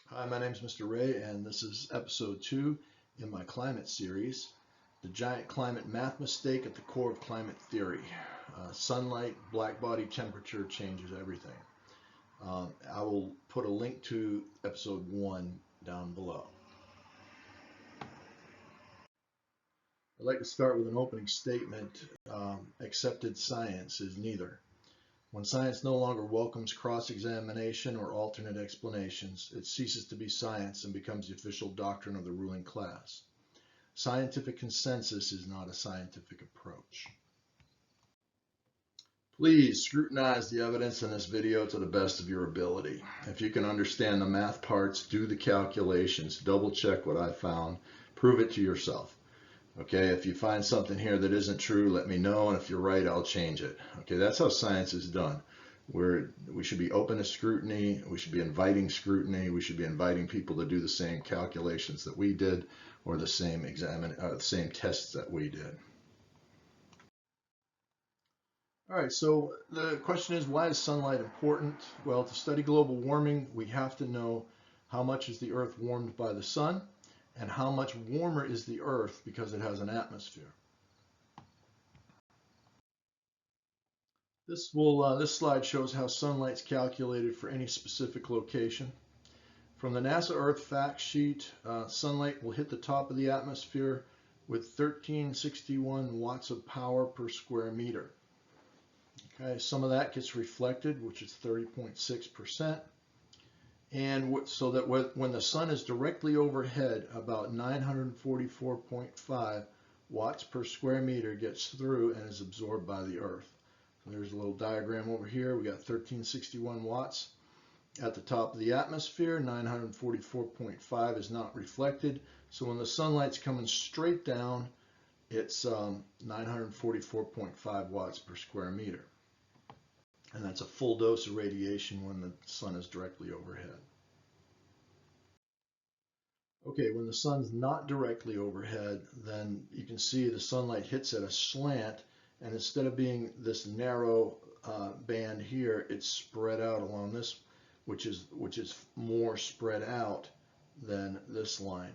Hi, my name is Mr. Ray, and this is episode 2 in my climate series, The Giant Climate Math Mistake at the Core of Climate Theory. Sunlight, blackbody temperature changes everything. I will put a link to episode 1 down below. I'd like to start with an opening statement. Accepted science is neither. When science no longer welcomes cross-examination or alternate explanations, it ceases to be science and becomes the official doctrine of the ruling class. Scientific consensus is not a scientific approach. Please scrutinize the evidence in this video to the best of your ability. If you can understand the math parts, do the calculations, double check what I found, prove it to yourself. Okay, if you find something here that isn't true, let me know, and if you're right, I'll change it. Okay, that's how science is done. We should be open to scrutiny, we should be inviting scrutiny, we should be inviting people to do the same calculations that we did, or the same same tests that we did. All right, so the question is, why is sunlight important? Well, to study global warming, we have to know how much is the Earth warmed by the sun, and how much warmer is the Earth because it has an atmosphere. This slide shows how sunlight's calculated for any specific location. From the NASA Earth fact sheet, sunlight will hit the top of the atmosphere with 1361 watts of power per square meter. Okay, some of that gets reflected, which is 30.6%. And so that when the sun is directly overhead, about 944.5 watts per square meter gets through and is absorbed by the Earth. So there's a little diagram over here. We got 1361 watts at the top of the atmosphere. 944.5 is not reflected. So when the sunlight's coming straight down, it's 944.5 watts per square meter. And that's a full dose of radiation when the sun is directly overhead. Okay, when the sun's not directly overhead, then you can see the sunlight hits at a slant, and instead of being this narrow band here, it's spread out along this, which is more spread out than this line.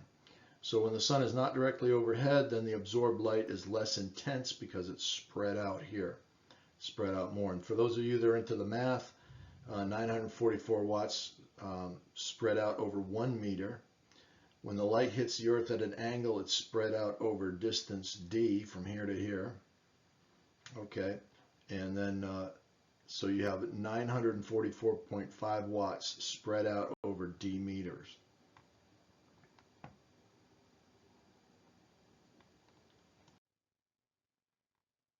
So when the sun is not directly overhead, then the absorbed light is less intense because it's spread out here, spread out more. And for those of you that are into the math, 944 watts spread out over 1 meter. When the light hits the Earth at an angle, it's spread out over distance d from here to here. Okay, and then so you have 944.5 watts spread out over d meters.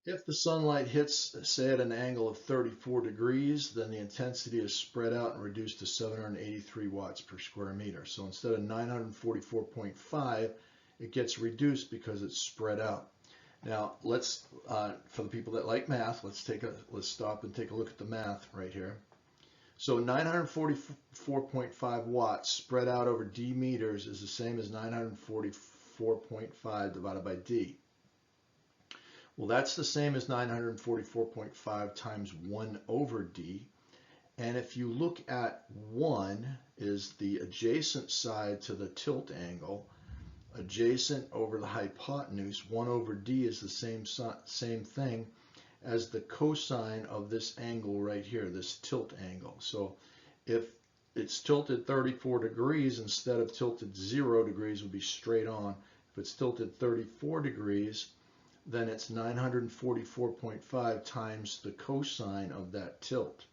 If the sunlight hits, say, at an angle of 34 degrees, then the intensity is spread out and reduced to 783 watts per square meter. So instead of 944.5, it gets reduced because it's spread out. Now let's, for the people that like math, let's stop and take a look at the math right here. So 944.5 watts spread out over d meters is the same as 944.5 divided by d. Well, that's the same as 944.5 times 1 over d. And if you look at 1 is the adjacent side to the tilt angle, adjacent over the hypotenuse, 1 over d is the same thing as the cosine of this angle right here, this tilt angle. So if it's tilted 34 degrees, instead of tilted 0 degrees, would be straight on. If it's tilted 34 degrees, then it's 944.5 times the cosine of that tilt.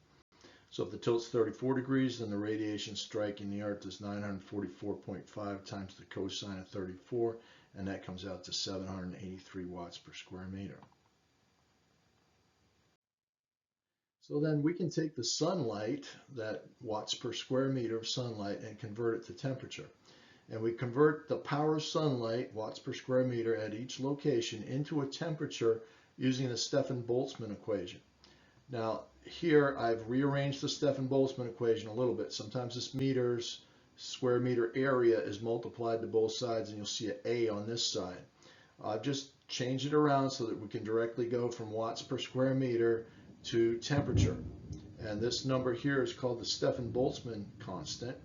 So if the tilt's 34 degrees, then the radiation striking the Earth is 944.5 times the cosine of 34, and that comes out to 783 watts per square meter. So then we can take the sunlight, that watts per square meter of sunlight, and convert it to temperature. And we convert the power of sunlight, watts per square meter, at each location into a temperature using the Stefan-Boltzmann equation. Now here I've rearranged the Stefan-Boltzmann equation a little bit. Sometimes this square meter area is multiplied to both sides, and you'll see an A on this side. I've just changed it around so that we can directly go from watts per square meter to temperature. And this number here is called the Stefan-Boltzmann constant,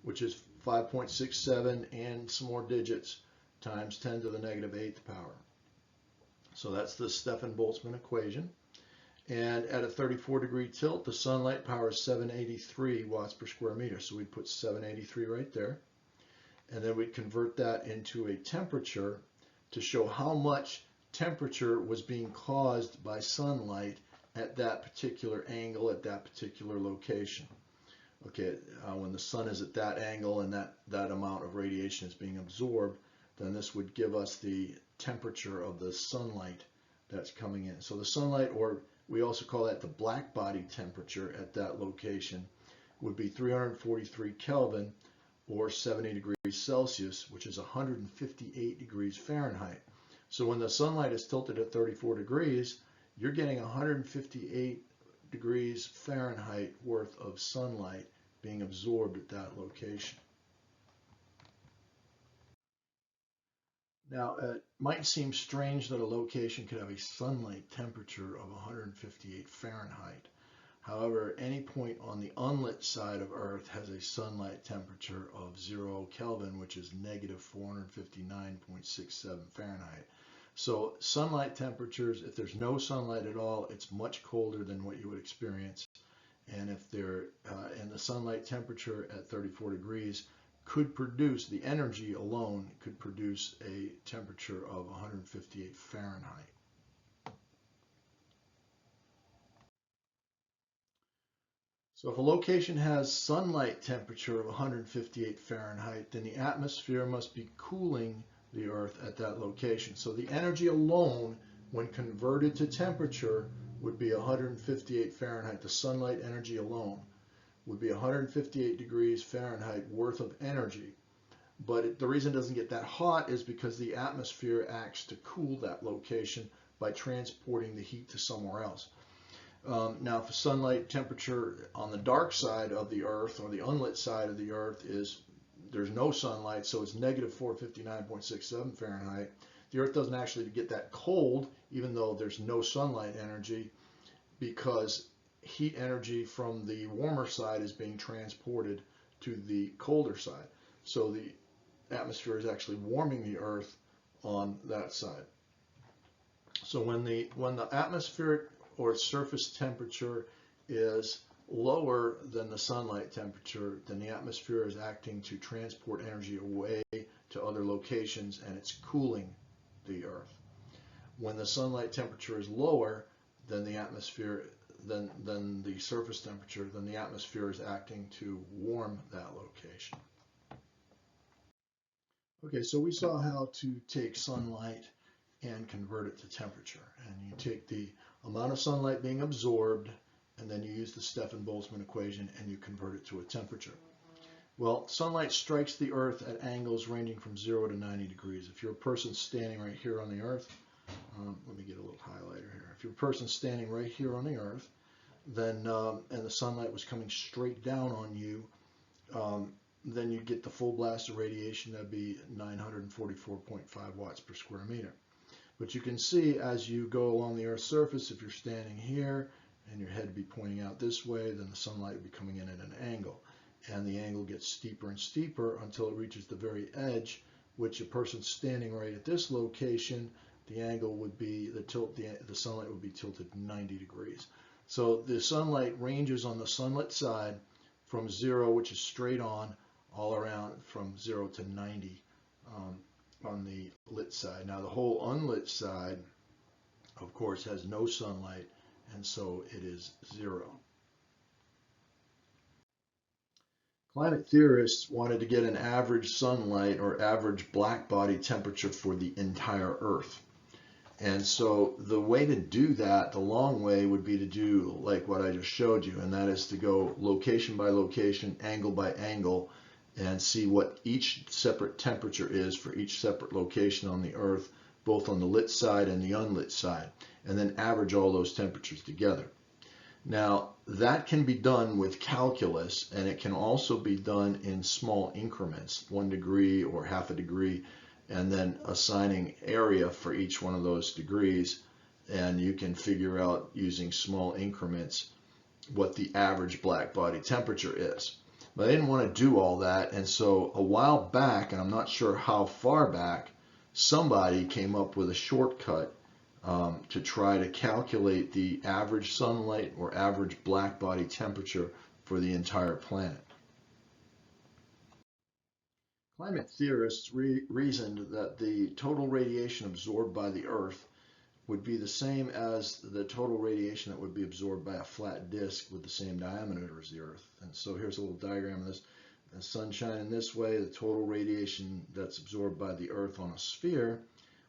which is 5.67 and some more digits times 10 to the negative 8th power. So that's the Stefan-Boltzmann equation. And at a 34-degree tilt, the sunlight power is 783 watts per square meter. So we'd put 783 right there. And then we'd convert that into a temperature to show how much temperature was being caused by sunlight at that particular angle, at that particular location. Okay, when the sun is at that angle and that amount of radiation is being absorbed, then this would give us the temperature of the sunlight that's coming in. So the sunlight, or we also call that the blackbody temperature at that location, would be 343 Kelvin or 70 degrees Celsius, which is 158 degrees Fahrenheit. So when the sunlight is tilted at 34 degrees, you're getting 158 degrees Fahrenheit worth of sunlight being absorbed at that location. Now, it might seem strange that a location could have a sunlight temperature of 158 Fahrenheit. However, any point on the unlit side of Earth has a sunlight temperature of 0 Kelvin, which is negative 459.67 Fahrenheit. So sunlight temperatures, if there's no sunlight at all, it's much colder than what you would experience. And if and the sunlight temperature at 34 degrees could produce, the energy alone could produce a temperature of 158 Fahrenheit. So if a location has sunlight temperature of 158 Fahrenheit, then the atmosphere must be cooling the Earth at that location. So the energy alone, when converted to temperature, would be 158 Fahrenheit. The sunlight energy alone would be 158 degrees Fahrenheit worth of energy. But the reason it doesn't get that hot is because the atmosphere acts to cool that location by transporting the heat to somewhere else. Now, if a sunlight temperature on the dark side of the Earth or the unlit side of the Earth there's no sunlight, so it's negative 459.67 Fahrenheit, the Earth doesn't actually get that cold, even though there's no sunlight energy, because heat energy from the warmer side is being transported to the colder side. So the atmosphere is actually warming the Earth on that side. So when the atmospheric or surface temperature is lower than the sunlight temperature, then the atmosphere is acting to transport energy away to other locations, and it's cooling the Earth. When the sunlight temperature is lower than the atmosphere, than the surface temperature, then the atmosphere is acting to warm that location. Okay, so we saw how to take sunlight and convert it to temperature. And you take the amount of sunlight being absorbed, and then you use the Stefan-Boltzmann equation and you convert it to a temperature. Well, sunlight strikes the Earth at angles ranging from 0 to 90 degrees. If you're a person standing right here on the Earth, let me get a little highlighter here. If you're a person standing right here on the Earth, then and the sunlight was coming straight down on you, then you get the full blast of radiation. That'd be 944.5 watts per square meter. But you can see as you go along the Earth's surface, if you're standing here and your head would be pointing out this way, then the sunlight would be coming in at an angle. And the angle gets steeper and steeper until it reaches the very edge, which a person standing right at this location, the angle would be, the sunlight would be tilted 90 degrees. So the sunlight ranges on the sunlit side from 0, which is straight on, all around from 0 to 90 on the lit side. Now the whole unlit side, of course, has no sunlight, and so it is 0. Climate theorists wanted to get an average sunlight or average blackbody temperature for the entire Earth. And so the way to do that, the long way, would be to do like what I just showed you, and that is to go location by location, angle by angle, and see what each separate temperature is for each separate location on the Earth, both on the lit side and the unlit side, and then average all those temperatures together. Now, that can be done with calculus, and it can also be done in small increments, 1 degree or half a degree, and then assigning area for each one of those degrees, and you can figure out using small increments what the average blackbody temperature is. But they didn't want to do all that, and so a while back, and I'm not sure how far back, somebody came up with a shortcut to try to calculate the average sunlight or average blackbody temperature for the entire planet. Climate theorists reasoned that the total radiation absorbed by the Earth would be the same as the total radiation that would be absorbed by a flat disk with the same diameter as the Earth. And so here's a little diagram of this. The sun shining this way, the total radiation that's absorbed by the Earth on a sphere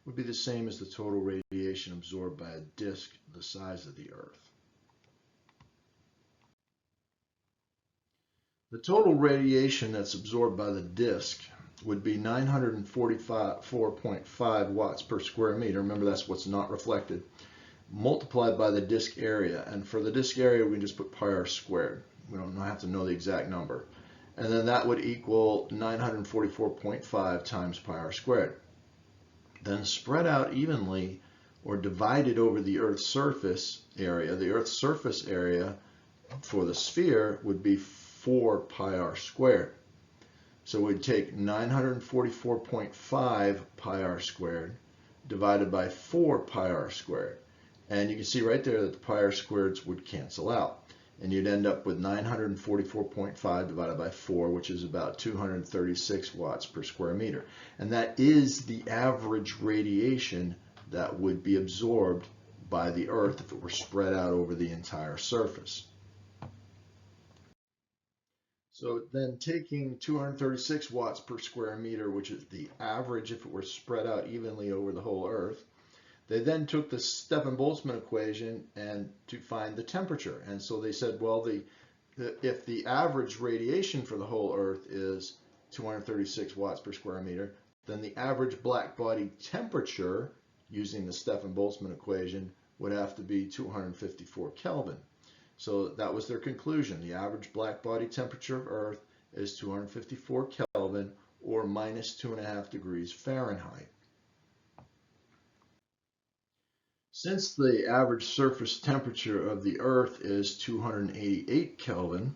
would be the same as the total radiation absorbed by a disk the size of the Earth. The total radiation that's absorbed by the disk would be 944.5 watts per square meter. Remember, that's what's not reflected, multiplied by the disk area. And for the disk area, we can just put pi r squared. We don't have to know the exact number. And then that would equal 944.5 times pi r squared. Then spread out evenly or divided over the Earth's surface area. The Earth's surface area for the sphere would be 4 pi r squared. So we'd take 944.5 pi r squared divided by 4 pi r squared. And you can see right there that the pi r squareds would cancel out. And you'd end up with 944.5 divided by 4, which is about 236 watts per square meter. And that is the average radiation that would be absorbed by the Earth if it were spread out over the entire surface. So then taking 236 watts per square meter, which is the average if it were spread out evenly over the whole Earth, they then took the Stefan-Boltzmann equation and to find the temperature. And so they said, well, if the average radiation for the whole Earth is 236 watts per square meter, then the average blackbody temperature using the Stefan-Boltzmann equation would have to be 254 Kelvin. So that was their conclusion. The average blackbody temperature of Earth is 254 Kelvin or minus 2.5 degrees Fahrenheit. Since the average surface temperature of the Earth is 288 Kelvin,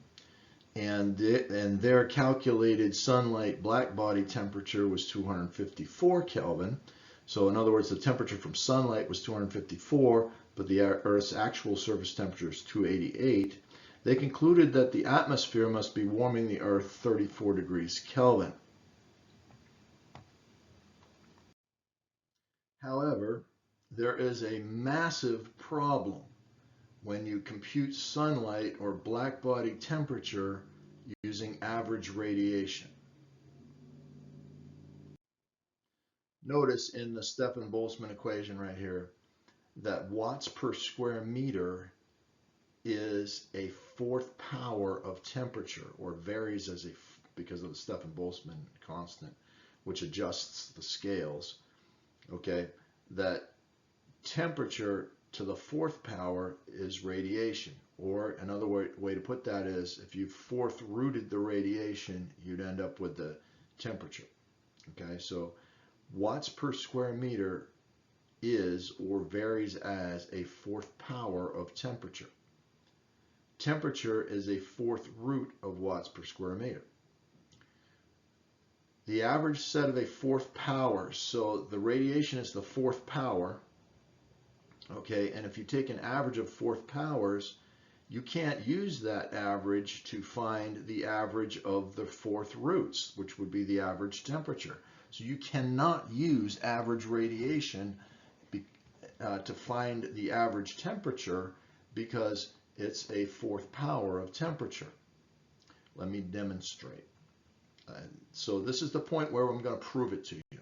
and their calculated sunlight blackbody temperature was 254 Kelvin, so in other words, the temperature from sunlight was 254, but the Earth's actual surface temperature is 288, they concluded that the atmosphere must be warming the Earth 34 degrees Kelvin. However, there is a massive problem when you compute sunlight or blackbody temperature using average radiation. Notice in the Stefan-Boltzmann equation right here that watts per square meter is a fourth power of temperature, or varies because of the Stefan-Boltzmann constant, which adjusts the scales. Okay, that temperature to the fourth power is radiation, or another way to put that is if you fourth rooted the radiation, you'd end up with the temperature. Okay, so watts per square meter is or varies as a fourth power of temperature. Temperature is a fourth root of watts per square meter. The average set of a fourth power, so the radiation is the fourth power, okay, and if you take an average of fourth powers, you can't use that average to find the average of the fourth roots, which would be the average temperature. So you cannot use average radiation to find the average temperature because it's a fourth power of temperature. Let me demonstrate. So this is the point where I'm going to prove it to you.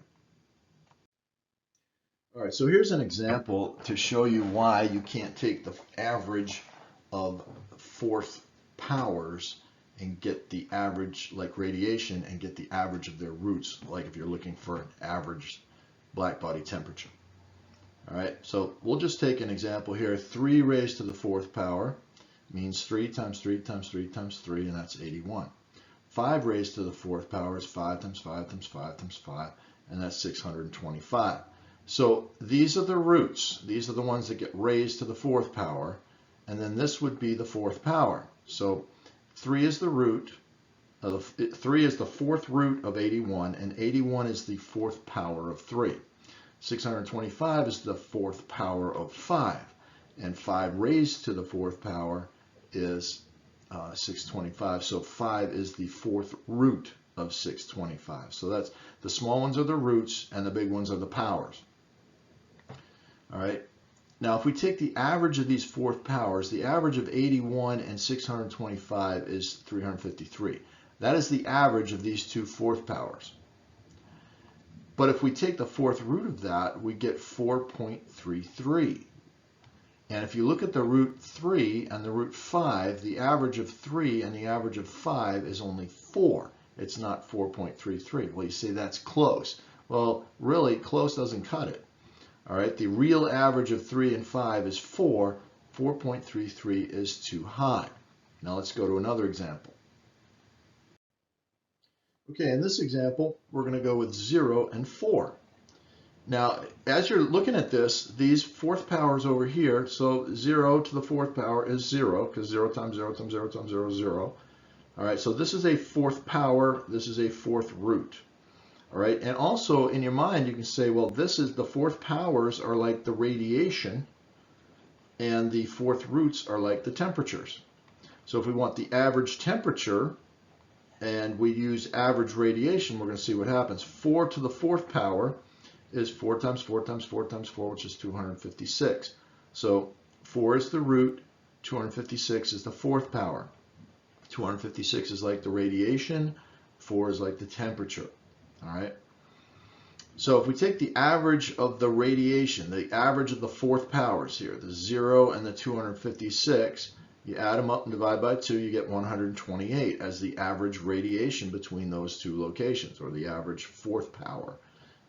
All right, so here's an example to show you why you can't take the average of fourth powers and get the average, like radiation, and get the average of their roots, like if you're looking for an average blackbody temperature. All right, so we'll just take an example here. 3 raised to the fourth power means 3 times 3 times 3 times 3, and that's 81. 5 raised to the fourth power is 5 times 5 times 5 times 5, and that's 625. So these are the roots. These are the ones that get raised to the fourth power, and then this would be the fourth power. So 3 is the root, 3 is the fourth root of 81, and 81 is the fourth power of 3. 625 is the fourth power of 5, and 5 raised to the fourth power is 625. So 5 is the fourth root of 625. So that's the small ones are the roots and the big ones are the powers. All right. Now if we take the average of these fourth powers, the average of 81 and 625 is 353. That is the average of these two fourth powers. But if we take the fourth root of that, we get 4.33. And if you look at the root 3 and the root 5, the average of 3 and the average of 5 is only 4. It's not 4.33. Well, you say that's close. Well, really, close doesn't cut it. All right, the real average of 3 and 5 is 4. 4.33 is too high. Now let's go to another example. Okay, in this example, we're going to go with 0 and 4. Now, as you're looking at this, these fourth powers over here, so 0 to the fourth power is 0, because 0 times 0 times 0 times 0 is 0. All right, so this is a fourth power, this is a fourth root. All right, and also in your mind, you can say, well, this is the fourth powers are like the radiation, and the fourth roots are like the temperatures. So if we want the average temperature, and we use average radiation, we're going to see what happens. 4 to the fourth power is 4 times 4 times 4 times 4, which is 256. So 4 is the root, 256 is the fourth power. 256 is like the radiation, 4 is like the temperature. All right. So if we take the average of the radiation, the average of the fourth powers here, the 0 and the 256, you add them up and divide by 2, you get 128 as the average radiation between those two locations, or the average fourth power.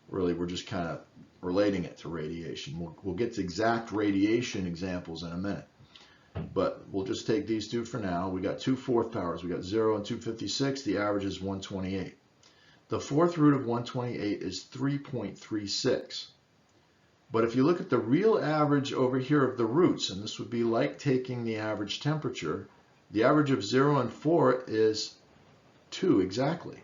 Really, we're just kind of relating it to radiation. We'll get to exact radiation examples in a minute. But we'll just take these two for now. We got two fourth powers. We got 0 and 256. The average is 128. The fourth root of 128 is 3.36. But if you look at the real average over here of the roots, and this would be like taking the average temperature, the average of 0 and 4 is 2 exactly.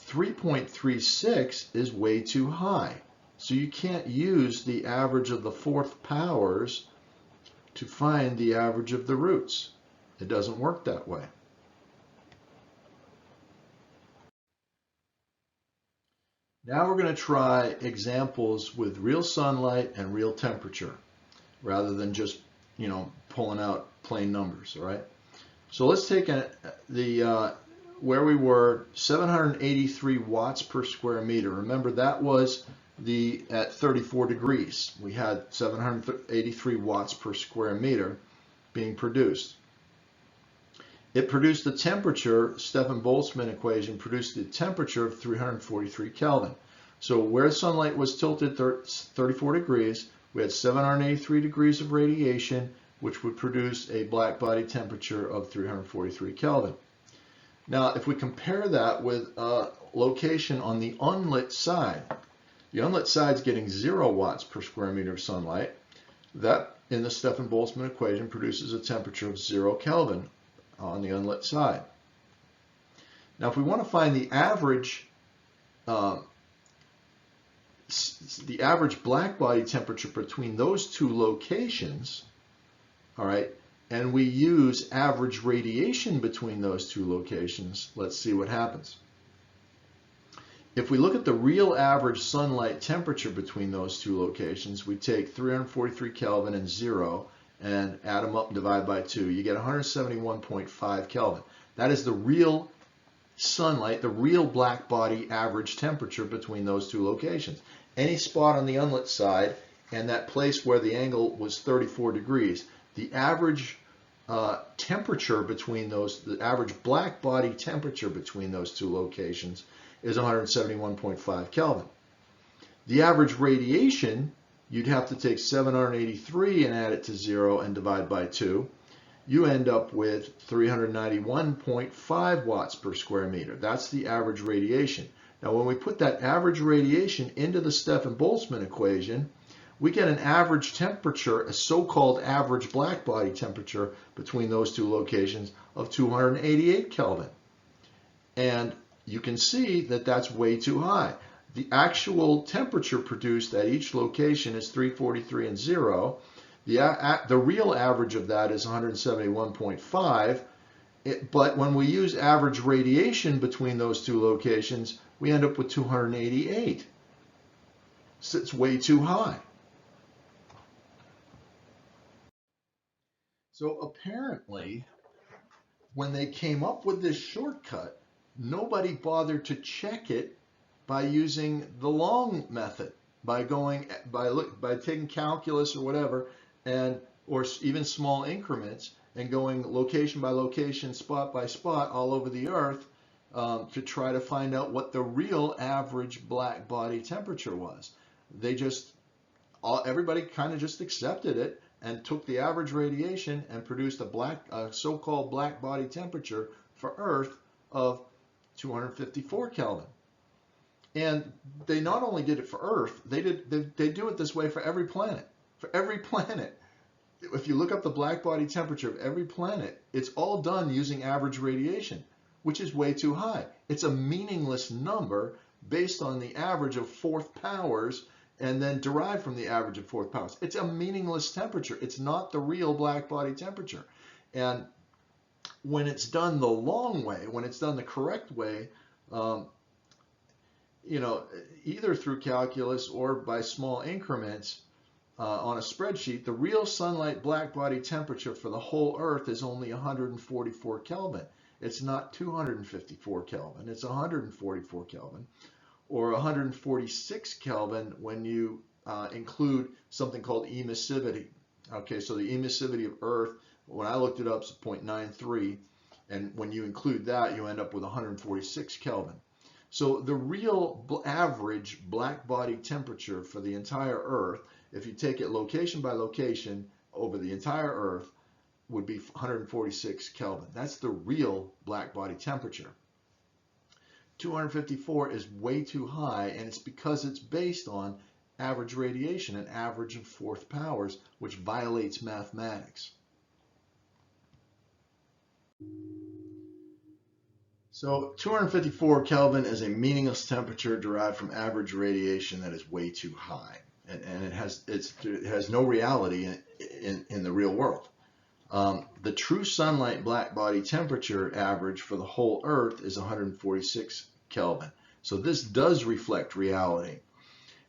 3.36 is way too high. So you can't use the average of the fourth powers to find the average of the roots. It doesn't work that way. Now we're going to try examples with real sunlight and real temperature, rather than just, pulling out plain numbers, all right? So let's take where we were, 783 watts per square meter. Remember, that was at 34 degrees. We had 783 watts per square meter being produced. It produced the temperature, Stefan-Boltzmann equation produced the temperature of 343 Kelvin. So where sunlight was tilted 34 degrees, we had 783 degrees of radiation, which would produce a black body temperature of 343 Kelvin. Now, if we compare that with a location on the unlit side, the unlit side is getting 0 watts per square meter of sunlight. That, in the Stefan-Boltzmann equation, produces a temperature of 0 Kelvin on the unlit side. Now, if we want to find the average black body temperature between those two locations, all right, and we use average radiation between those two locations, let's see what happens. If we look at the real average sunlight temperature between those two locations, we take 343 Kelvin and 0 and add them up and divide by 2. You get 171.5 Kelvin. That is the real sunlight, the real black body average temperature between those two locations. Any spot on the unlit side and that place where the angle was 34 degrees, the average temperature between those, the average black body temperature between those two locations is 171.5 Kelvin. The average radiation, you'd have to take 783 and add it to 0 and divide by 2. You end up with 391.5 watts per square meter. That's the average radiation. Now, when we put that average radiation into the Stefan-Boltzmann equation, we get an average temperature, a so-called average black body temperature between those two locations of 288 Kelvin. And you can see that that's way too high. The actual temperature produced at each location is 343 and 0. The real average of that is 171.5. But when we use average radiation between those two locations, we end up with 288. So it's way too high. So apparently, when they came up with this shortcut, nobody bothered to check it by using the long method, by taking calculus or whatever, or even small increments, and going location by location, spot by spot, all over the Earth, to try to find out what the real average black body temperature was. Everybody kind of just accepted it and took the average radiation and produced a so-called black body temperature for Earth of 254 Kelvin. And they not only did it for Earth, they do it this way for every planet. For every planet. If you look up the black body temperature of every planet, it's all done using average radiation, which is way too high. It's a meaningless number based on the average of fourth powers and then derived from the average of fourth powers. It's a meaningless temperature. It's not the real black body temperature. And when it's done the long way, when it's done the correct way, either through calculus or by small increments on a spreadsheet, the real sunlight black body temperature for the whole Earth is only 144 Kelvin. It's not 254 Kelvin. It's 144 Kelvin. Or 146 Kelvin when you include something called emissivity. Okay, so the emissivity of Earth, when I looked it up, is 0.93, and when you include that, you end up with 146 Kelvin. So the real average black body temperature for the entire Earth, if you take it location by location over the entire Earth, would be 146 Kelvin. That's the real black body temperature. 254 is way too high, and it's because it's based on average radiation, an average of fourth powers, which violates mathematics. So 254 Kelvin is a meaningless temperature derived from average radiation that is way too high, and it has no reality in the real world. The true sunlight black body temperature average for the whole Earth is 146 Kelvin. So this does reflect reality.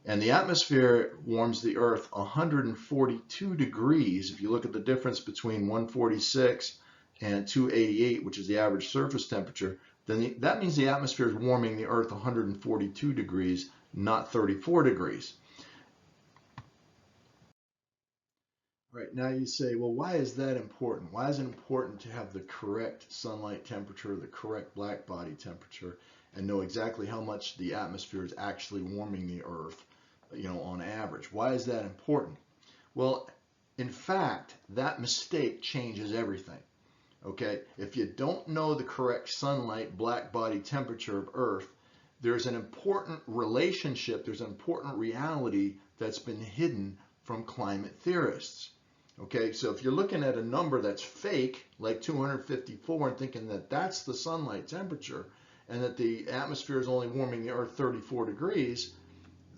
And the atmosphere warms the Earth 142 degrees. If you look at the difference between 146 and 288, which is the average surface temperature, then that means the atmosphere is warming the Earth 142 degrees, not 34 degrees. Right, now you say, well, why is that important? Why is it important to have the correct sunlight temperature, the correct black body temperature, and know exactly how much the atmosphere is actually warming the Earth, on average? Why is that important? Well, in fact, that mistake changes everything. Okay, if you don't know the correct sunlight black body temperature of Earth, there's an important relationship, there's an important reality that's been hidden from climate theorists. Okay, so if you're looking at a number that's fake, like 254, and thinking that that's the sunlight temperature, and that the atmosphere is only warming the Earth 34 degrees,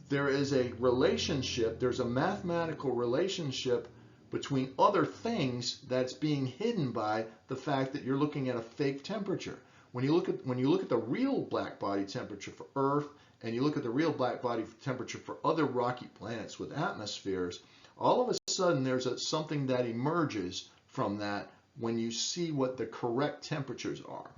there is a relationship, there's a mathematical relationship between other things that's being hidden by the fact that you're looking at a fake temperature. When you look at the real black body temperature for Earth, and you look at the real black body temperature for other rocky planets with atmospheres, all of a sudden there's something that emerges from that when you see what the correct temperatures are.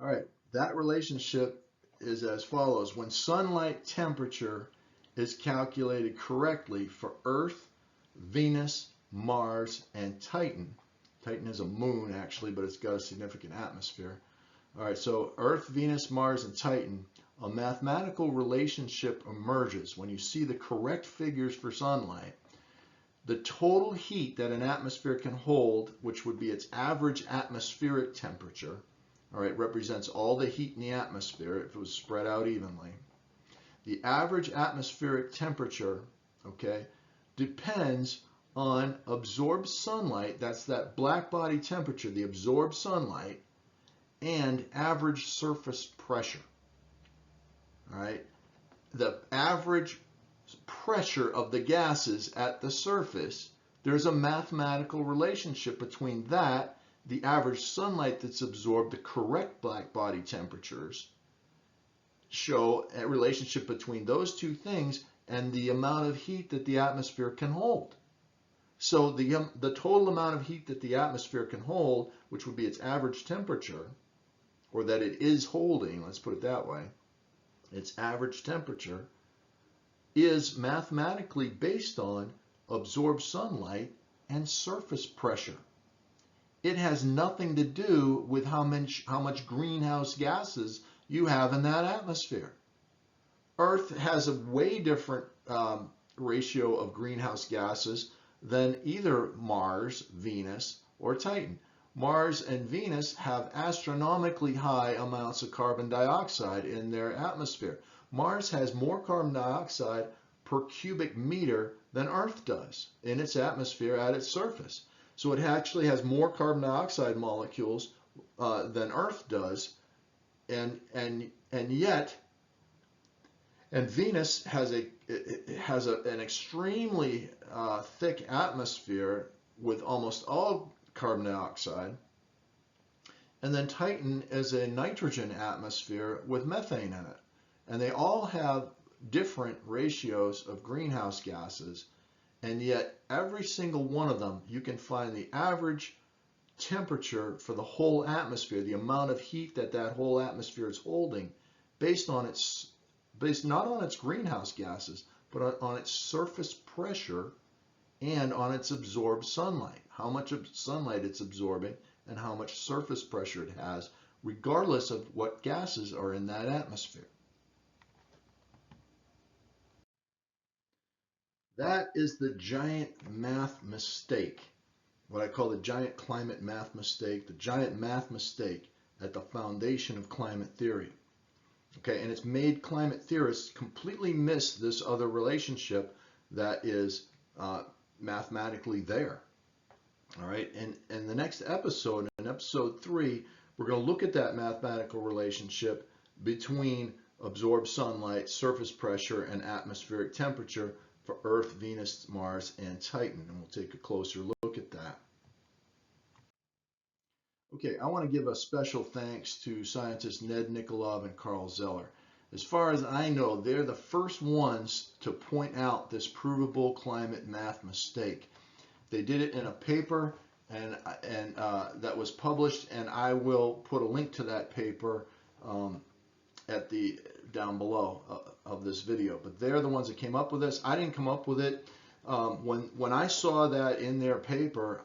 All right, that relationship is as follows. When sunlight temperature is calculated correctly for Earth, Venus, Mars, and Titan. Titan is a moon, actually, but it's got a significant atmosphere. All right, so Earth, Venus, Mars, and Titan, a mathematical relationship emerges when you see the correct figures for sunlight. The total heat that an atmosphere can hold, which would be its average atmospheric temperature, all right, represents all the heat in the atmosphere if it was spread out evenly. The average atmospheric temperature, okay, depends on absorbed sunlight, that's that black body temperature, the absorbed sunlight, and average surface pressure. All right, the average pressure of the gases at the surface, there's a mathematical relationship between that, the average sunlight that's absorbed, the correct black body temperatures show a relationship between those two things and the amount of heat that the atmosphere can hold. So the total amount of heat that the atmosphere can hold, which would be its average temperature, or that it is holding, let's put it that way, its average temperature, is mathematically based on absorbed sunlight and surface pressure. It has nothing to do with how much greenhouse gases you have in that atmosphere. Earth has a way different ratio of greenhouse gases than either Mars, Venus, or Titan. Mars and Venus have astronomically high amounts of carbon dioxide in their atmosphere. Mars has more carbon dioxide per cubic meter than Earth does in its atmosphere at its surface. So it actually has more carbon dioxide molecules than Earth does, and yet Venus has an extremely thick atmosphere with almost all carbon dioxide, and then Titan is a nitrogen atmosphere with methane in it, and they all have different ratios of greenhouse gases, and yet every single one of them you can find the average temperature for the whole atmosphere, the amount of heat that whole atmosphere is holding, based not on its greenhouse gases, but on its surface pressure and on its absorbed sunlight, how much sunlight it's absorbing and how much surface pressure it has, regardless of what gases are in that atmosphere. That is the giant math mistake, what I call the giant climate math mistake, the giant math mistake at the foundation of climate theory. Okay, and it's made climate theorists completely miss this other relationship that is mathematically there. All right, and in the next episode, in episode 3, we're going to look at that mathematical relationship between absorbed sunlight, surface pressure, and atmospheric temperature for Earth, Venus, Mars, and Titan, and we'll take a closer look at that. Okay, I want to give a special thanks to scientists Ned Nikolov and Carl Zeller. As far as I know, they're the first ones to point out this provable climate math mistake. They did it in a paper and that was published, and I will put a link to that paper at the down below of this video. But they're the ones that came up with this. I didn't come up with it. When I saw that in their paper,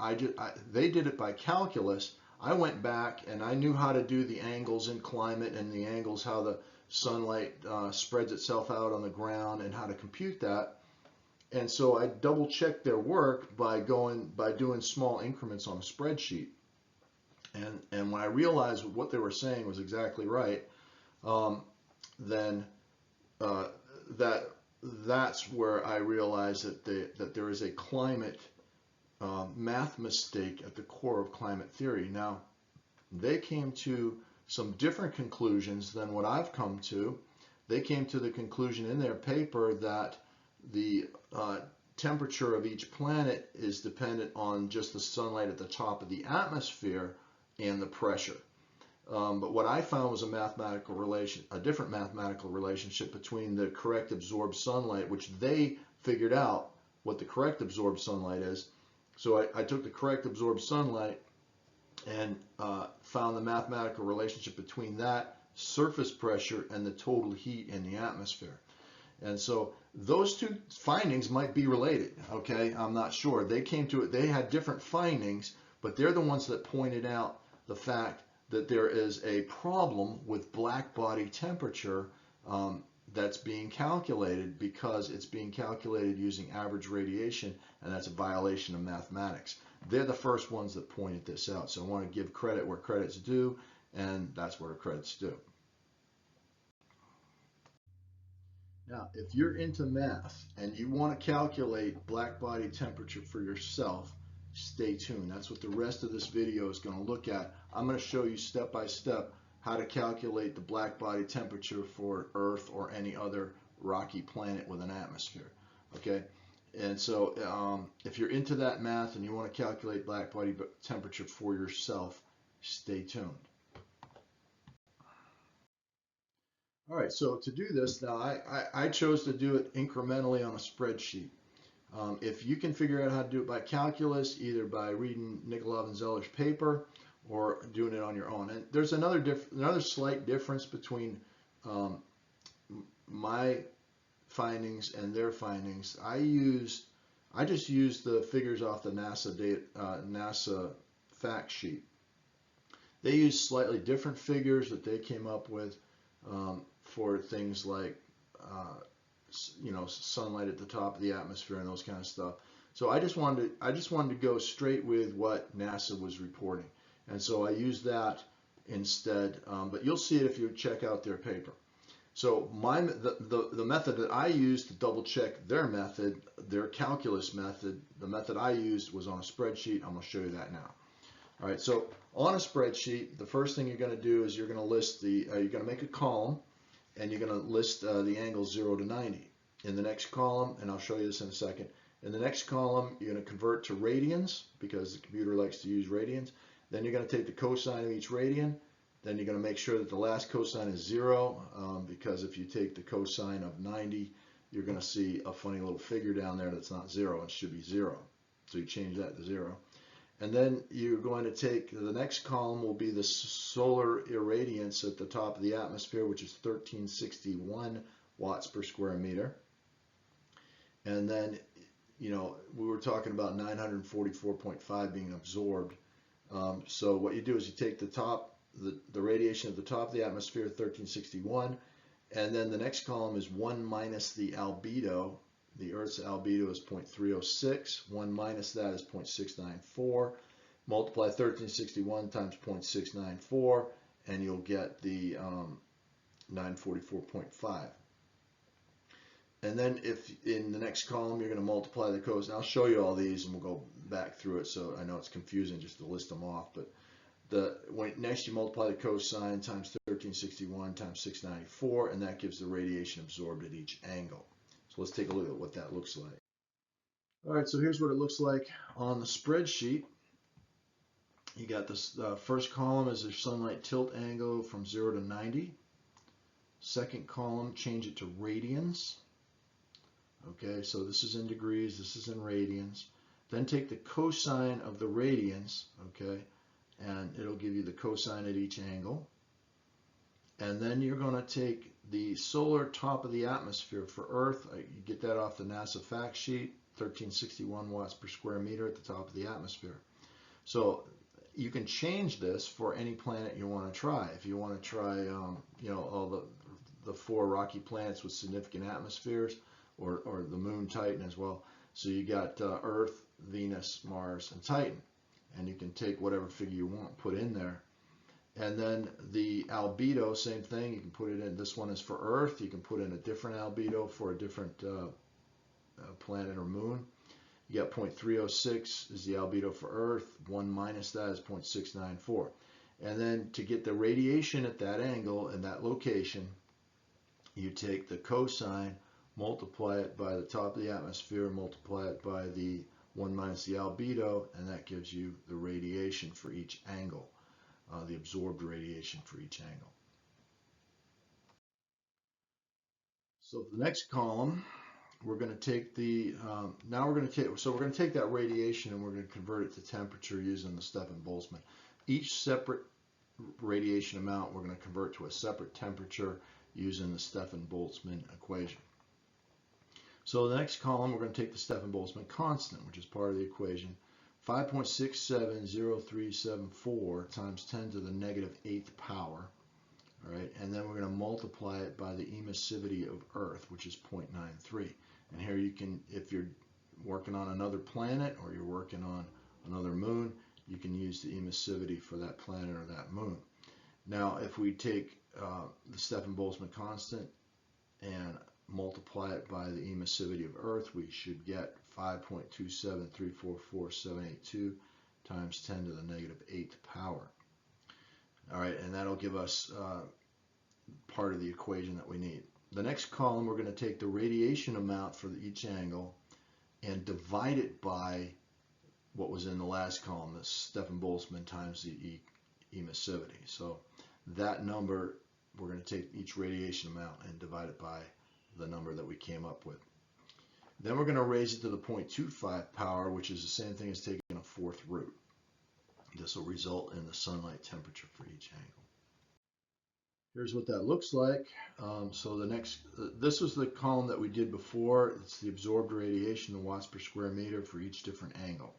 they did it by calculus. I went back and I knew how to do the angles in climate and the angles how the sunlight spreads itself out on the ground and how to compute that. And so I double checked their work by doing small increments on a spreadsheet. And when I realized what they were saying was exactly right, then that's where I realized that there is a climate math mistake at the core of climate theory. Now, they came to some different conclusions than what I've come to. They came to the conclusion in their paper that the temperature of each planet is dependent on just the sunlight at the top of the atmosphere and the pressure. But what I found was a different mathematical relationship between the correct absorbed sunlight, which they figured out what the correct absorbed sunlight is. So I took the correct absorbed sunlight and found the mathematical relationship between that, surface pressure, and the total heat in the atmosphere. And so those two findings might be related, okay? I'm not sure. They came to it, they had different findings, but they're the ones that pointed out the fact that there is a problem with black body temperature that's being calculated because it's being calculated using average radiation, and that's a violation of mathematics. They're the first ones that pointed this out. So I want to give credit where credit's due, and that's where credit's due. Now, if you're into math and you want to calculate black body temperature for yourself, stay tuned. That's what the rest of this video is going to look at. I'm going to show you step by step how to calculate the black body temperature for Earth or any other rocky planet with an atmosphere. Okay? And so if you're into that math and you want to calculate black body temperature for yourself, stay tuned. All right, so to do this, now I chose to do it incrementally on a spreadsheet. If you can figure out how to do it by calculus, either by reading Nikolov and Zeller's paper or doing it on your own. And there's another slight difference between my findings and their findings. I just used the figures off the NASA fact sheet. They used slightly different figures that they came up with for things like sunlight at the top of the atmosphere and those kind of stuff. So I just wanted to go straight with what NASA was reporting, and so I used that instead. But you'll see it if you check out their paper. So the method that I used to double check their method, their calculus method, the method I used was on a spreadsheet. I'm going to show you that now. All right, so on a spreadsheet, the first thing you're going to do is you're going to list you're going to make a column, and you're going to list the angles 0 to 90. In the next column, and I'll show you this in a second, in the next column, you're going to convert to radians because the computer likes to use radians. Then you're going to take the cosine of each radian. Then you're going to make sure that the last cosine is 0 because if you take the cosine of 90, you're going to see a funny little figure down there that's not 0. It should be 0. So you change that to 0. And then you're going to take, the next column will be the solar irradiance at the top of the atmosphere, which is 1361 watts per square meter. And then, we were talking about 944.5 being absorbed. So what you do is you take the radiation at the top of the atmosphere, 1361, and then the next column is 1 minus the albedo. The Earth's albedo is 0.306. 1 minus that is 0.694. Multiply 1361 times 0.694, and you'll get the 944.5. And then if in the next column you're going to multiply the cosine, I'll show you all these and we'll go back through it. So I know it's confusing just to list them off, but next you multiply the cosine times 1361 times 694, and that gives the radiation absorbed at each angle. So let's take a look at what that looks like. All right, so here's what it looks like on the spreadsheet. You got this first column is your sunlight tilt angle from 0 to 90. Second column, change it to radians. Okay, so this is in degrees, this is in radians. Then take the cosine of the radians, okay, and it'll give you the cosine at each angle. And then you're going to take the solar top of the atmosphere for Earth. You get that off the NASA fact sheet, 1361 watts per square meter at the top of the atmosphere. So you can change this for any planet you want to try. If you want to try, all the 4 rocky planets with significant atmospheres, or the Moon, Titan as well. So you got Earth, Venus, Mars, and Titan, and you can take whatever figure you want, put in there. And then the albedo, same thing. You can put it in. This one is for Earth. You can put in a different albedo for a different planet or moon. You got 0.306 is the albedo for Earth. 1 minus that is 0.694. And then to get the radiation at that angle and that location, you take the cosine, multiply it by the top of the atmosphere, multiply it by the 1 minus the albedo, and that gives you the radiation for each angle. The absorbed radiation for each angle. So the next column, we're going to take we're going to take that radiation and we're going to convert it to temperature using the Stefan-Boltzmann. Each separate radiation amount we're going to convert to a separate temperature using the Stefan-Boltzmann equation. So the next column, we're going to take the Stefan-Boltzmann constant, which is part of the equation, 5.670374 times 10 to the negative 8th power. All right, and then we're going to multiply it by the emissivity of Earth, which is 0.93. And here you can, if you're working on another planet or you're working on another moon, you can use the emissivity for that planet or that moon. Now, if we take the Stefan-Boltzmann constant and multiply it by the emissivity of Earth, we should get 5.273444782 times 10 to the negative 8th power. All right, and that'll give us part of the equation that we need. The next column, we're going to take the radiation amount for each angle and divide it by what was in the last column, the Stefan-Boltzmann times the emissivity. So that number, we're going to take each radiation amount and divide it by the number that we came up with. Then we're going to raise it to the 0.25 power, which is the same thing as taking a fourth root. This will result in the sunlight temperature for each angle. Here's what that looks like. So the next, this was the column that we did before. It's the absorbed radiation in watts per square meter for each different angle.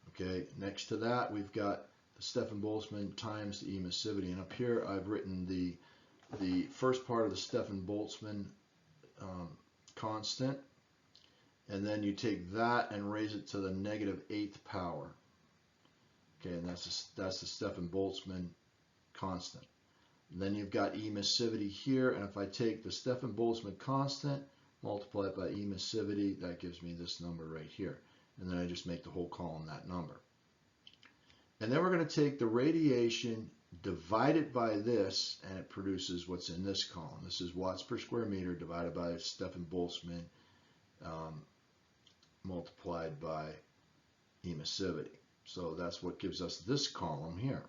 Okay, next to that, we've got the Stefan-Boltzmann times the emissivity. And up here, I've written the first part of the Stefan-Boltzmann constant. And then you take that and raise it to the negative 8th power. Okay, and that's the Stefan-Boltzmann constant. And then you've got emissivity here, and if I take the Stefan-Boltzmann constant, multiply it by emissivity, that gives me this number right here. And then I just make the whole column that number. And then we're going to take the radiation, divide it by this, and it produces what's in this column. This is watts per square meter divided by Stefan-Boltzmann multiplied by emissivity. So that's what gives us this column here.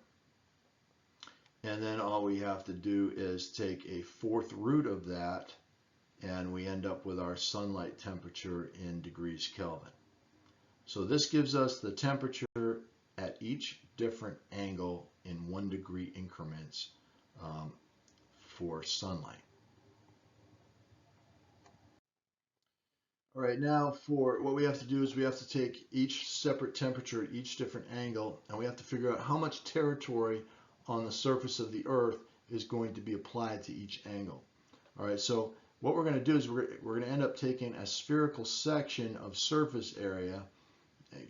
And then all we have to do is take a fourth root of that, and we end up with our sunlight temperature in degrees Kelvin. So this gives us the temperature at each different angle in 1 degree increments for sunlight. All right, now for what we have to do is we have to take each separate temperature at each different angle, and we have to figure out how much territory on the surface of the Earth is going to be applied to each angle. All right, so what we're going to do is we're going to end up taking a spherical section of surface area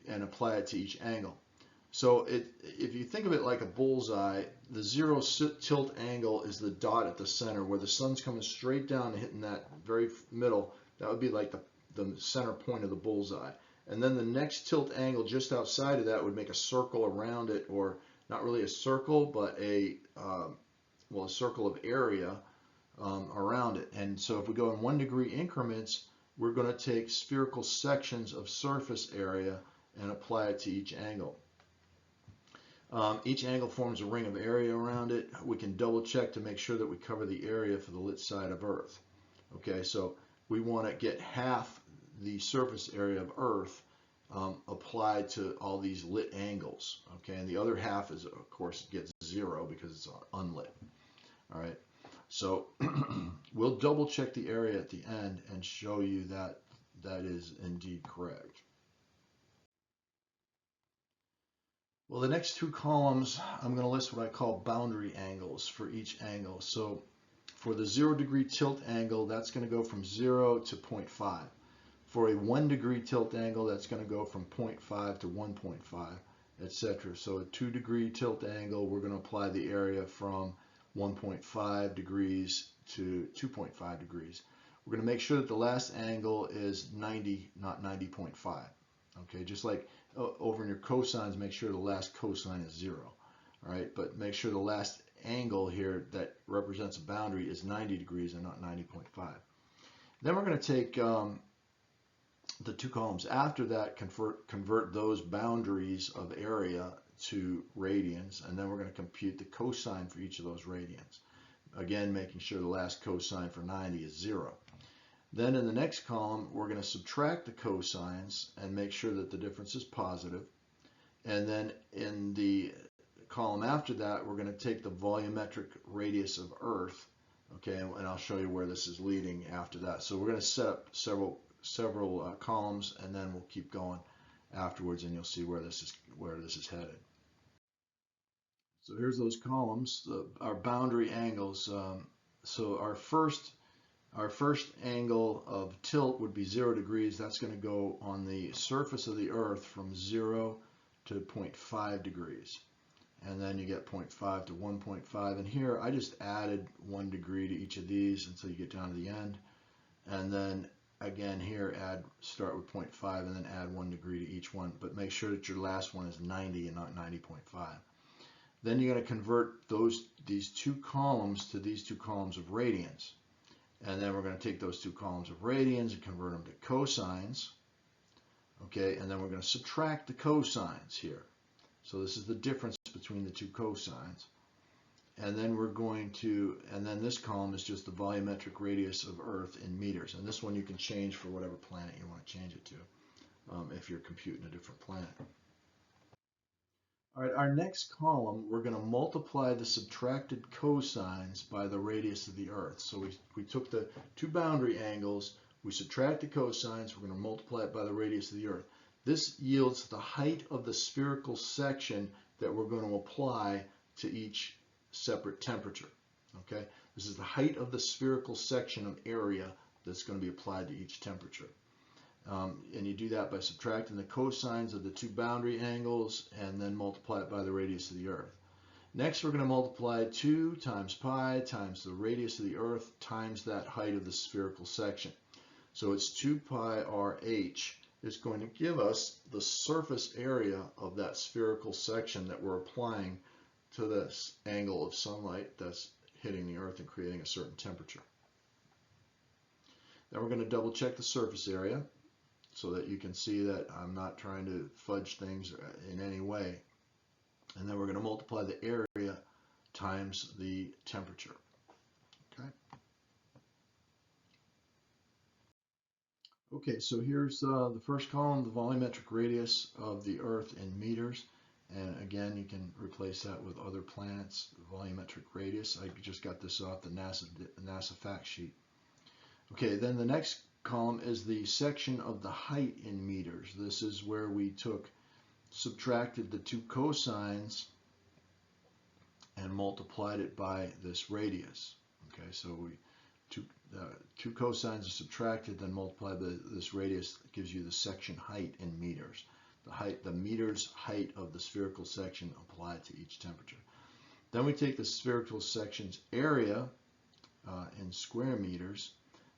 and apply it to each angle. So if you think of it like a bullseye, the zero tilt angle is the dot at the center where the sun's coming straight down and hitting that very middle. That would be like the center point of the bullseye. And then the next tilt angle just outside of that would make a circle around it, or not really a circle, but a circle of area around it. And so if we go in 1 degree increments, we're going to take spherical sections of surface area and apply it to each angle. Each angle forms a ring of area around it. We can double check to make sure that we cover the area for the lit side of Earth. Okay, so we want to get half the surface area of Earth applied to all these lit angles. Okay, and the other half is, of course, gets 0 because it's unlit. All right, so we'll double check the area at the end and show you that that is indeed correct. Well, the next 2 columns, I'm going to list what I call boundary angles for each angle. So for the 0 degree tilt angle, that's going to go from 0 to 0.5. For a 1 degree tilt angle, that's going to go from 0.5 to 1.5, etc. So a 2 degree tilt angle, we're going to apply the area from 1.5 degrees to 2.5 degrees. We're going to make sure that the last angle is 90, not 90.5. Okay, just like over in your cosines, make sure the last cosine is 0. All right, but make sure the last angle here that represents a boundary is 90 degrees and not 90.5. Then we're going to take the 2 columns after that, convert those boundaries of area to radians, and then we're going to compute the cosine for each of those radians. Again, making sure the last cosine for 90 is 0. Then in the next column, we're going to subtract the cosines and make sure that the difference is positive. And then in the column after that, we're going to take the volumetric radius of Earth. Okay, and I'll show you where this is leading after that. So we're going to set up several columns, and then we'll keep going afterwards, and you'll see where this is headed. So here's those columns, our boundary angles. So our first angle of tilt would be 0 degrees. That's going to go on the surface of the Earth from 0 to 0.5 degrees. And then you get 0.5 to 1.5. And here I just added 1 degree to each of these until you get down to the end. and then again here start with 0.5 and then add 1 degree to each one, but make sure that your last one is 90 and not 90.5. Then you're going to convert these two columns to these two columns of radians, and then we're going to take those two columns of radians and convert them to cosines. Okay, and then we're going to subtract the cosines here. So this is the difference between the two cosines. And then we're going to, and then this column is just the volumetric radius of Earth in meters. And this one you can change for whatever planet you want to change it to, if you're computing a different planet. All right, our next column, we're going to multiply the subtracted cosines by the radius of the Earth. So we took the two boundary angles, we subtracted cosines, we're going to multiply it by the radius of the Earth. This yields the height of the spherical section that we're going to apply to each separate temperature. Okay, this is the height of the spherical section of area that's going to be applied to each temperature. And you do that by subtracting the cosines of the two boundary angles and then multiply it by the radius of the Earth. Next, we're going to multiply 2 times pi times the radius of the Earth times that height of the spherical section. So it's 2 pi rh is going to give us the surface area of that spherical section that we're applying to this angle of sunlight that's hitting the Earth and creating a certain temperature. Then we're going to double check the surface area so that you can see that I'm not trying to fudge things in any way. And then we're going to multiply the area times the temperature. Okay. Okay, so here's the first column, the volumetric radius of the Earth in meters. And again, you can replace that with other planets, the volumetric radius. I just got this off the NASA fact sheet. Okay, then the next column is the section of the height in meters. This is where we subtracted the two cosines and multiplied it by this radius. Okay, so two cosines are subtracted, then multiplied by this radius gives you the section height in meters. The meters height of the spherical section applied to each temperature. Then we take the spherical section's area in square meters.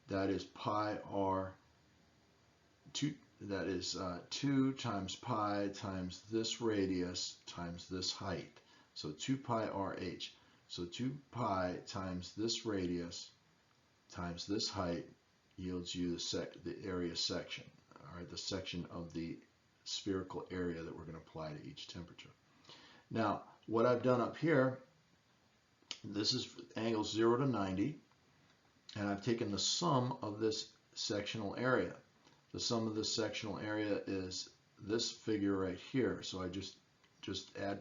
That is pi r 2. That is 2 times pi times this radius times this height. So 2 pi rh. So 2 pi times this radius times this height yields you the area section. All right, the section of the spherical area that we're going to apply to each temperature. Now, what I've done up here, this is angles 0 to 90, and I've taken the sum of this sectional area. The sum of this sectional area is this figure right here. So I just add,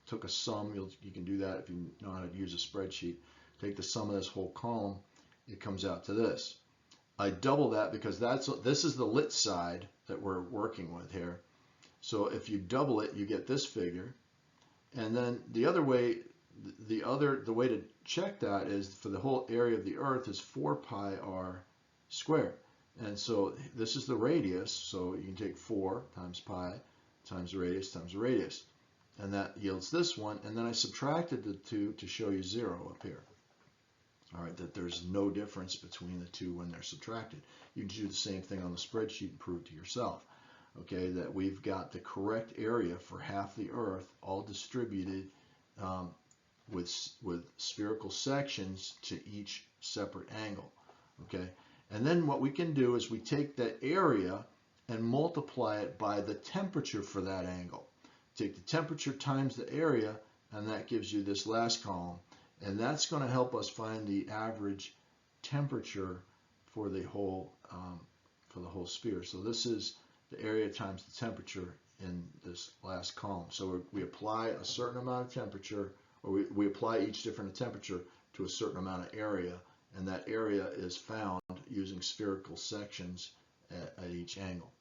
took a sum. You can do that if you know how to use a spreadsheet. Take the sum of this whole column. It comes out to this. I double that because this is the lit side that we're working with here. So if you double it, you get this figure. And then the way to check that is for the whole area of the Earth is 4 pi r squared. And so this is the radius. So you can take 4 times pi times the radius times the radius. And that yields this one. And then I subtracted the two to show you 0 up here. All right, that there's no difference between the two when they're subtracted. You can do the same thing on the spreadsheet and prove to yourself, okay, that we've got the correct area for half the Earth all distributed with spherical sections to each separate angle, okay? And then what we can do is we take that area and multiply it by the temperature for that angle. Take the temperature times the area, and that gives you this last column. And that's going to help us find the average temperature for the whole sphere. So this is the area times the temperature in this last column. So we apply a certain amount of temperature, or we apply each different temperature to a certain amount of area, and that area is found using spherical sections at each angle.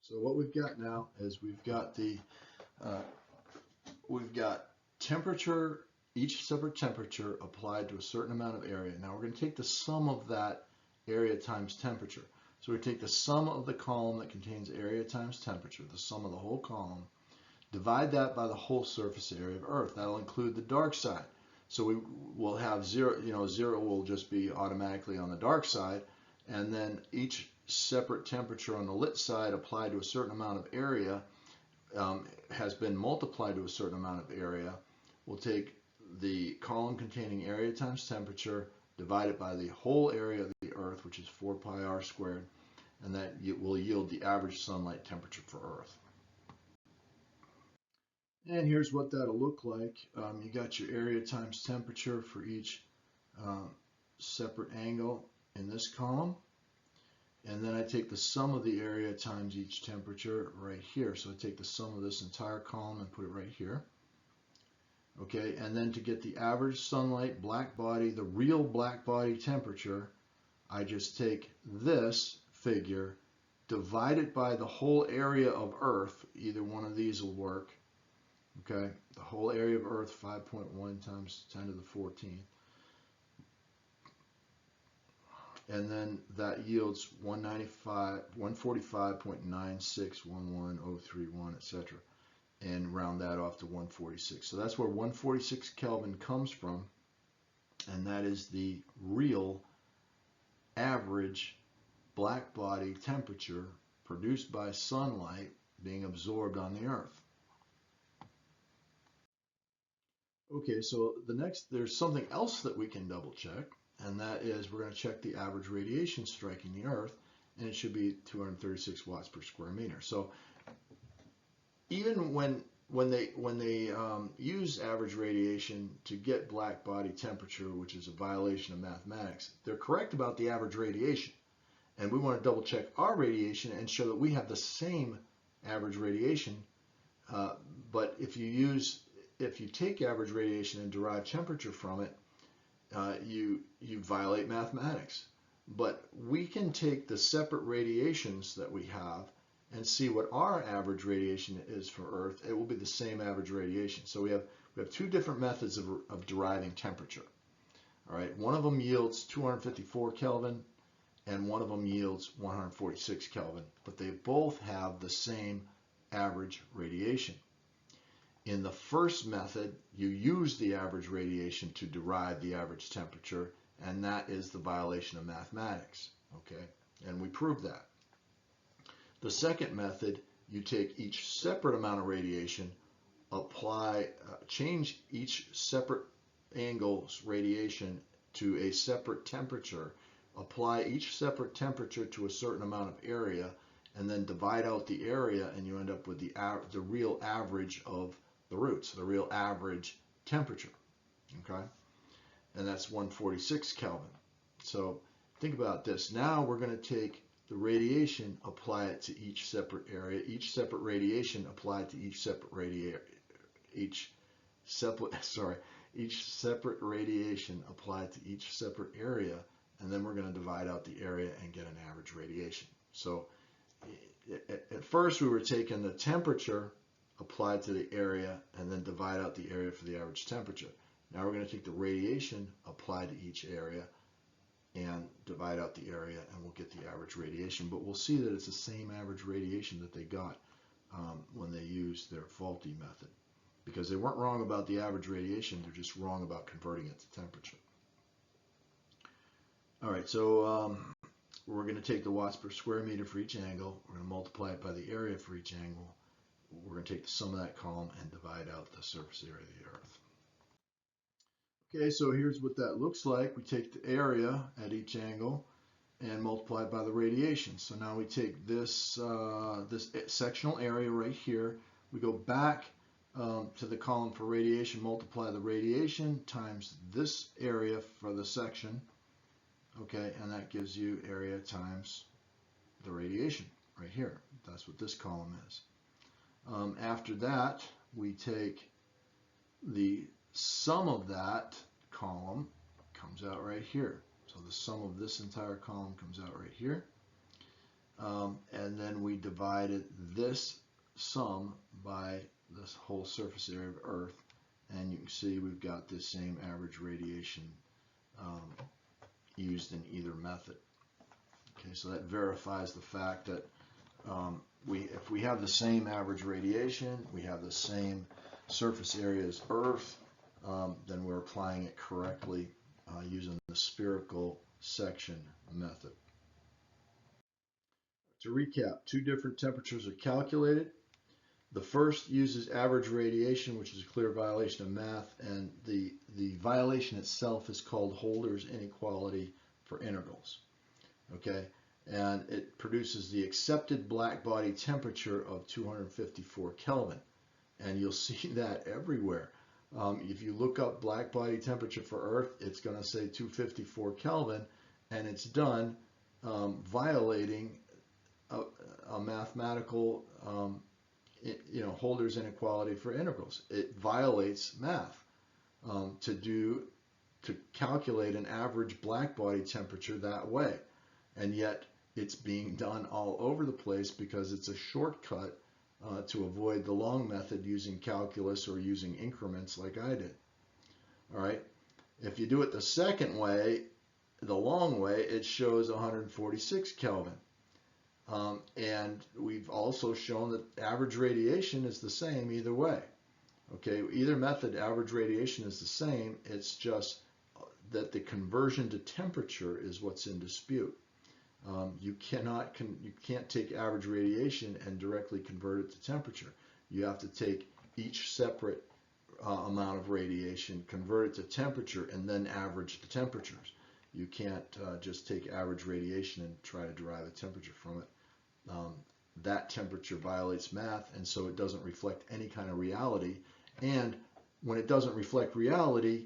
So what we've got now is we've got temperature, each separate temperature applied to a certain amount of area. Now we're going to take the sum of that area times temperature. So we take the sum of the column that contains area times temperature, the sum of the whole column, divide that by the whole surface area of Earth. That'll include the dark side. So we will have zero, zero will just be automatically on the dark side, and then each separate temperature on the lit side applied to a certain amount of area has been multiplied to a certain amount of area. We'll take the column containing area times temperature, divide it by the whole area of the Earth, which is 4 pi r squared, and that will yield the average sunlight temperature for Earth. And here's what that'll look like. You got your area times temperature for each separate angle in this column. And then I take the sum of the area times each temperature right here. So I take the sum of this entire column and put it right here. Okay, and then to get the average sunlight black body, the real black body temperature, I just take this figure, divide it by the whole area of Earth. Either one of these will work. Okay, the whole area of Earth, 5.1 times 10 to the 14th. And then that yields 145.9611,031, etc. And round that off to 146. So that's where 146 Kelvin comes from, and that is the real average black body temperature produced by sunlight being absorbed on the Earth. Okay, so there's something else that we can double check, and that is we're going to check the average radiation striking the Earth, and it should be 236 watts per square meter. So even when they use average radiation to get black body temperature, which is a violation of mathematics, they're correct about the average radiation, and we want to double check our radiation and show that we have the same average radiation. But if you take average radiation and derive temperature from it, you violate mathematics. But we can take the separate radiations that we have and see what our average radiation is for Earth. It will be the same average radiation. So we have two different methods of deriving temperature. All right, one of them yields 254 Kelvin, and one of them yields 146 Kelvin, but they both have the same average radiation. In the first method, you use the average radiation to derive the average temperature, and that is the violation of mathematics, okay? And we proved that. The second method, you take each separate amount of radiation, change each separate angle's radiation to a separate temperature, apply each separate temperature to a certain amount of area, and then divide out the area, and you end up with the real average of the roots, the real average temperature, okay? And that's 146 Kelvin. So think about this. Now we're going to take the radiation, apply it to each separate area, each separate radiation applied to each separate radiation applied to each separate area, and then we're going to divide out the area and get an average radiation. So at first we were taking the temperature applied to the area and then divide out the area for the average temperature. Now we're going to take the radiation applied to each area and divide out the area, and we'll get the average radiation. But we'll see that it's the same average radiation that they got when they used their faulty method, because they weren't wrong about the average radiation, they're just wrong about converting it to temperature. All right, so we're going to take the watts per square meter for each angle, we're going to multiply it by the area for each angle, we're going to take the sum of that column and divide out the surface area of the Earth. Okay, so here's what that looks like. We take the area at each angle and multiply it by the radiation. So now we take this sectional area right here, we go back to the column for radiation, multiply the radiation times this area for the section, okay, and that gives you area times the radiation right here. That's what this column is. After that, we take the sum of that column, comes out right here. So the sum of this entire column comes out right here. And then we divided this sum by this whole surface area of Earth, and you can see we've got this same average radiation used in either method. Okay, so that verifies the fact that if we have the same average radiation, we have the same surface area as Earth, then we're applying it correctly using the spherical section method. To recap, two different temperatures are calculated. The first uses average radiation, which is a clear violation of math, and the violation itself is called Holder's inequality for integrals. Okay, and it produces the accepted black body temperature of 254 Kelvin, and you'll see that everywhere. If you look up black body temperature for Earth, it's going to say 254 Kelvin, and it's done violating a mathematical Holder's inequality for integrals. It violates math to calculate an average black body temperature that way, and yet it's being done all over the place because it's a shortcut to avoid the long method using calculus or using increments like I did. All right, if you do it the second way, the long way, it shows 146 Kelvin. And we've also shown that average radiation is the same either way. Okay, either method, average radiation is the same. It's just that the conversion to temperature is what's in dispute. You can't take average radiation and directly convert it to temperature. You have to take each separate amount of radiation, convert it to temperature, and then average the temperatures. You can't just take average radiation and try to derive a temperature from it. That temperature violates math, and so it doesn't reflect any kind of reality. And when it doesn't reflect reality,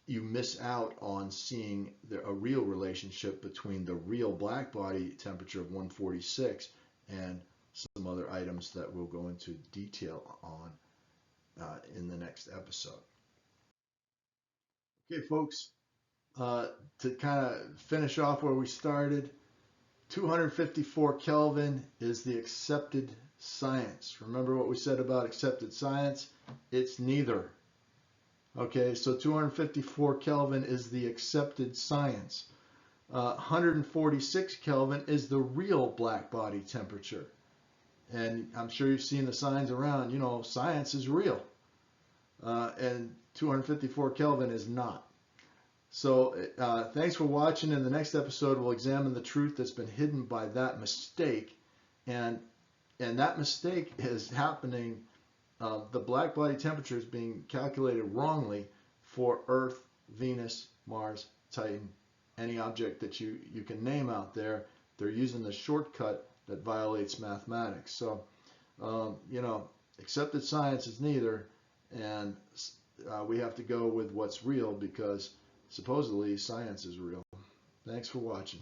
you miss out on seeing a real relationship between the real black body temperature of 146 and some other items that we'll go into detail on in the next episode. Okay, folks, to kind of finish off where we started, 254 Kelvin is the accepted science. Remember what we said about accepted science? It's neither. Okay, so 254 Kelvin is the accepted science. 146 Kelvin is the real black body temperature. And I'm sure you've seen the signs around, science is real. And 254 Kelvin is not. So thanks for watching. In the next episode, we'll examine the truth that's been hidden by that mistake. And that mistake is happening. The black body temperature is being calculated wrongly for Earth, Venus, Mars, Titan, any object that you can name out there. They're using the shortcut that violates mathematics. So, accepted science is neither, and we have to go with what's real because supposedly science is real. Thanks for watching.